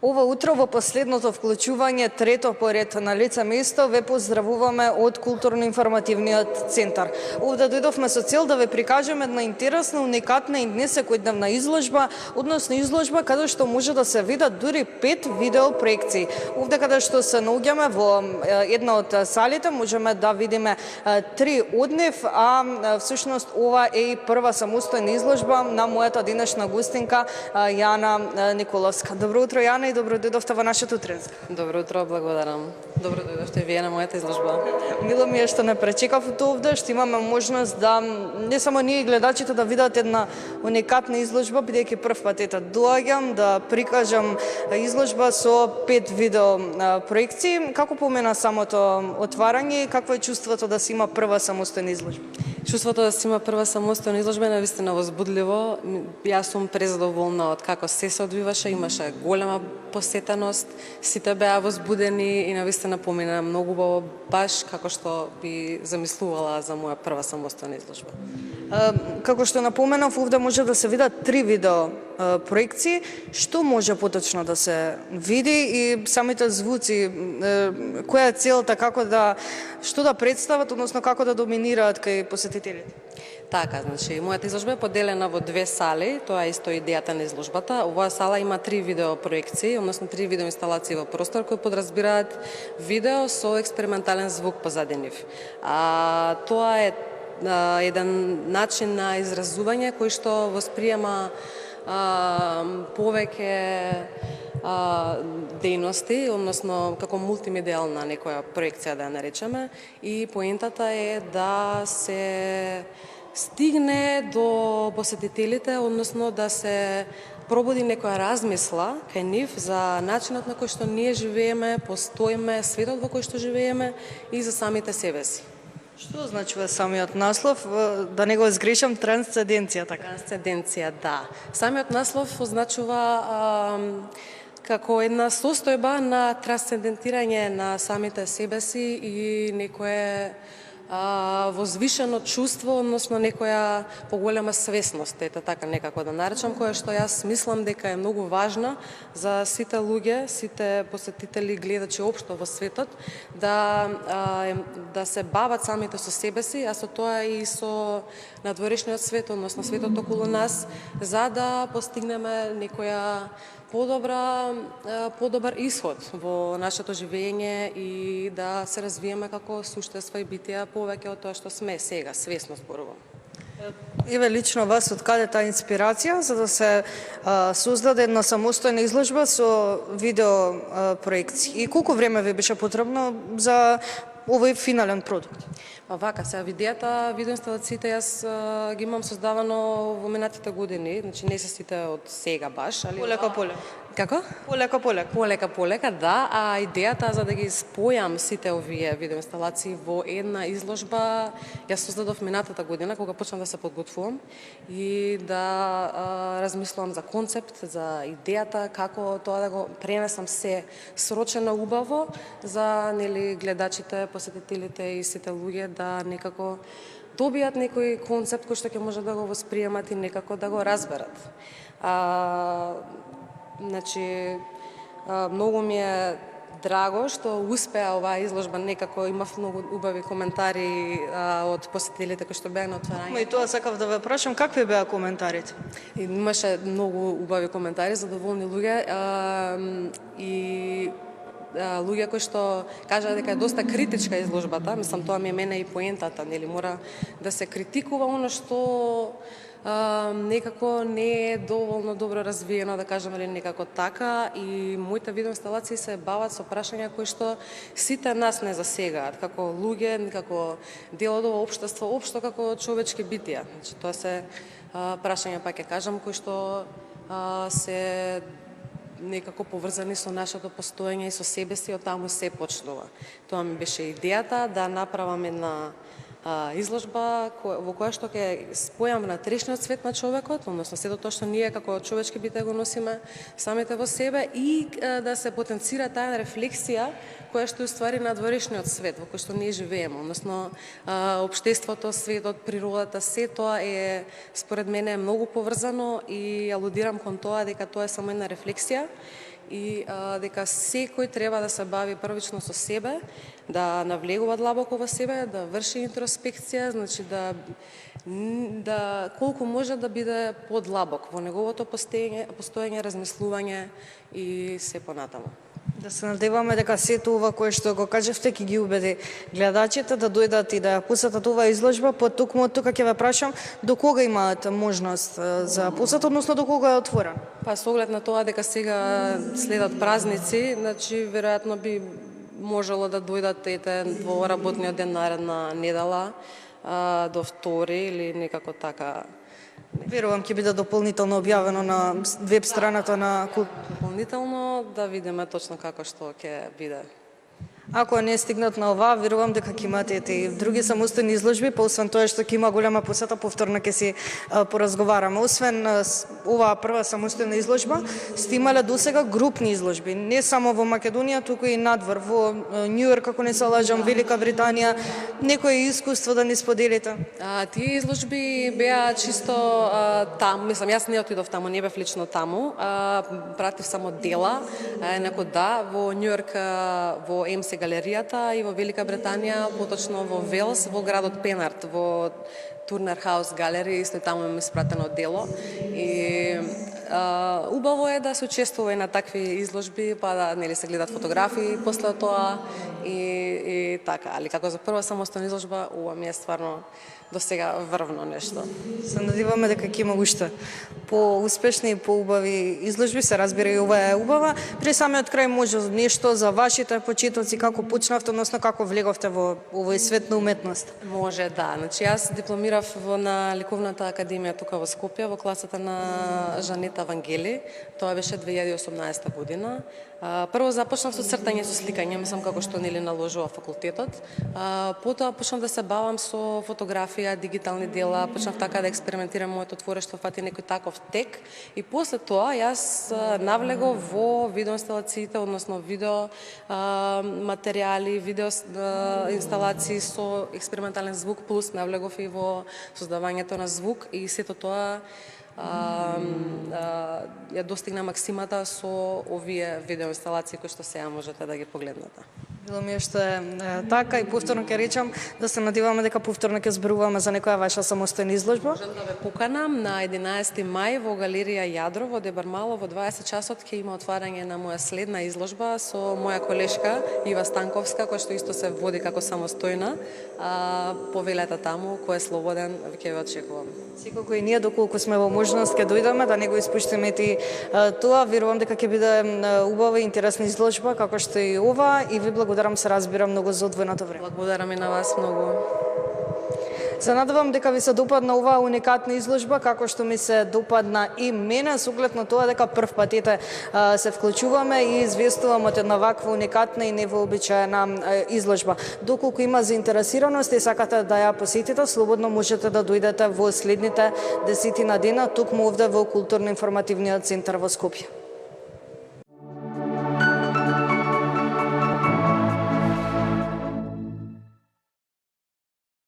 Ова утро во последното вклучување, трето поред на лице место, ве поздравуваме од Културно-информативниот центар. Овде дојдовме со цел да ве прикажеме една интересна, уникатна и несекојдневна изложба, односно изложба каде што може да се видат дури 5 видео проекции. Овде каде што се наоѓаме во една од салите, можеме да видиме 3 од нив, а всушност ова е и прва самостојна изложба на мојата денешна гостинка Јана Николовска. Добро утро, Јана, и добро дојдовте во нашето утренско. Добро утро, благодарам. Добро дојдовте вие на мојата изложба. Мило ми е што не пречекавте овде, што имаме можност да не само ние гледачите да видат една уникатна изложба, бидејќи прв пат доаѓам да прикажам изложба со 5 видео проекции. Како помина самото отварање и какво е чувството да се има прва самостојна изложба? Чувството да се има прва самостојна изложба е навистина возбудливо. Јас сум презадоволна од како се одвиваше, имаше голема посетеност, сите беа возбудени и навистина помина многу убаво, баш како што би замислувала за моја прва самостојна изложба. Како што напоменав, овде може да се видат 3 видео проекции. Што може поточно да се види и самите звуци, која е целта, што да представат, односно како да доминираат кај посетителите? Така, значи, мојата изложба е поделена во 2 сали, тоа е исто идејата на изложбата. Оваа сала има 3 видео проекции, односно 3 видео инсталации во простор кои подразбираат видео со експериментален звук позади нив. Тоа е еден начин на изразување кој што восприема повеќе дејности, односно како мултимедијална некоја проекција да ја наречеме, и поентата е да се стигне до посетителите, односно да се пробуди некоја размисла кај нив за начинот на кој што ние живееме, постоиме, светот во кој што живееме и за самите себе си. Што значува самиот наслов, да не го сгрешам, трансценденција, така? Трансценденција, да. Самиот наслов означува како една состојба на трансцендентирање на самите себе си и некое возвишено чувство, односно некоја поголема свесност, ете така некако да наречам, која што јас мислам дека е многу важна за сите луѓе, сите посетители, гледачи општо во светот, да се бават самите со себе си, а со тоа и со надворешниот свет, односно светот околу нас, за да постигнеме некоја подобар исход во нашето живење и да се развиеме како суштества и битија повеќе од тоа што сме сега, свесно зборувам. Еве лично вас, од каде таа инспирација за да се создаде една самостојна изложба со видео проекции? И колку време ви беше потребно за овој финален продукт? Вака, сега видеоинсталациите јас ги имам создавано во минатите години, значи не се сите од сега баш, али Полека. Како? Полека, да, а идејата за да ги спојам сите овие видеоинсталации во една изложба ја создадов минатата година кога почнав да се подготвувам и да размислувам за концепт, за идејата како тоа да го пренесам се срочено убаво за гледачите, посетителите и сите луѓе да некако добијат некој концепт кој што ќе може да го восприемат и некако да го разберат. Значи, многу ми е драго што успеа оваа изложба, некако имав многу убави коментари од посетителите кои што беа на отварање. И тоа сакав да ве прашам, какви беа коментарите? Имаше многу убави коментари, задоволни луѓе и луѓе кои што кажаа дека е доста критичка изложбата, мислам тоа ми е мене и поентата, мора да се критикува оно што некако не е доволно добро развиено, да кажеме некако така, и моите видеоинсталации се бават со прашања кои што сите нас не засегаат, како луѓе, како дел од ова општество, општо како човечки битија. Значи, тоа се прашања, па ќе кажам, кои што се некако поврзани со нашето постоење и со себе си, од таму се почнува. Тоа ми беше идејата, да направам една изложба во која што ќе спојам внатрешниот свет на човекот, односно сето тоа што ние како човечки битија го носиме самите во себе и да се потенцира таа рефлексија која што е ствари надворешниот свет во кој што ние живееме, односно општеството, светот, природата, се тоа е според мене многу поврзано и алудирам кон тоа дека тоа е само една рефлексија и дека секој треба да се бави првично со себе, да навлегува длабоко во себе, да врши интроспекција, значи да колку може да биде подлабок во неговото постоење, размислување и се понатаму. Да се надеваме дека сето ова кое што го кажавте ќе ги убеди гледачите да дојдат и да ја посетат оваа изложба, токму од тука ќе ве прашам до кога имаат можност за посет, односно до кога е отворен? Па со оглед на тоа дека сега следат празници, значи веројатно би можело да дојдат во работниот ден наредна недела до втори или некако така. Верувам ќе биде дополнително објавено на веб страната на Дополнително да видиме точно како што ќе биде. Ако не стигнат на ова, верувам дека ќе имате и други самостојни изложби, па освен тоа што ќе има голема посета, повторно ќе си поразговараме. Освен оваа прва самостојна изложба, сте имале досега групни изложби, не само во Македонија, туку и надвор, во Њујорк, ако не се лажам, Велика Британија. Некое искуство да ни споделите? Тие изложби беа чисто таму, мислам, јас не отидов таму, не бев лично таму, пратив само дела, еднакво да, во Њујорк, во МС галеријата и во Велика Британија, поточно во Велс, во градот Пенард, во Турнер Хаус галерија, исто таму им испратено дело. И убаво е да се учествува и на такви изложби, па да нели се гледат фотографии после тоа и така, али како за прва самостојна изложба, ова ми е стварно до сега врвно нешто. Се надеваме дека ќе има уште по-успешни и по-убави изложби, се разбира и ова е убава. При самиот крај може нешто за вашите почетоци, како почнавте, односно како влеговте во овој свет на уметност? Може, да. Значи, јас дипломирав на Ликовната академија тука во Скопје, во класата на Жанета Вангели. Тоа беше 2018 година. Прво започнав со цртање, со сликање, мислам како што нели наложува факултетот. Потоа почнав да се бавам со фотографија, дигитални дела, почнав така да експериментирам моето творештво, фати некој таков тек. И после тоа јас навлегов во видеоинсталациите, односно видео материјали, видео инсталации со експериментален звук, плюс навлегов и во создавањето на звук и сето тоа ја достигна максимата со овие видеоинсталации кои што сега можете да ги погледнете. Било ми е што е така и повторно ќе речам да се надеваме дека повторно ќе зборуваме за некоја ваша самостојна изложба. Можам да ве поканам на 11 мај во галерија Јадро во Дебармало во 20 часот ќе има отварање на моја следна изложба со моја колешка Ива Станковска, која што исто се води како самостојна. Повелете таму, кој е слободен, ќе ве очекувам. Секако и ние доколку сме во можност ќе дојдеме, да не го испуштиме и тоа. Верувам дека ќе биде убава и интересна изложба како што и ова и ви благодарам, се разбира, многу за одвоеното време. Благодарам и на вас многу. Се надевам дека ви се допадна оваа уникатна изложба, како што ми се допадна и мене, со оглед на тоа дека прв пат се вклучуваме и известувам од една ваква уникатна и невообичаена изложба. Доколку има заинтересираност и сакате да ја посетите, слободно можете да дојдете во следните 10 дена, токму овде во Културно-информативниот центар во Скопје.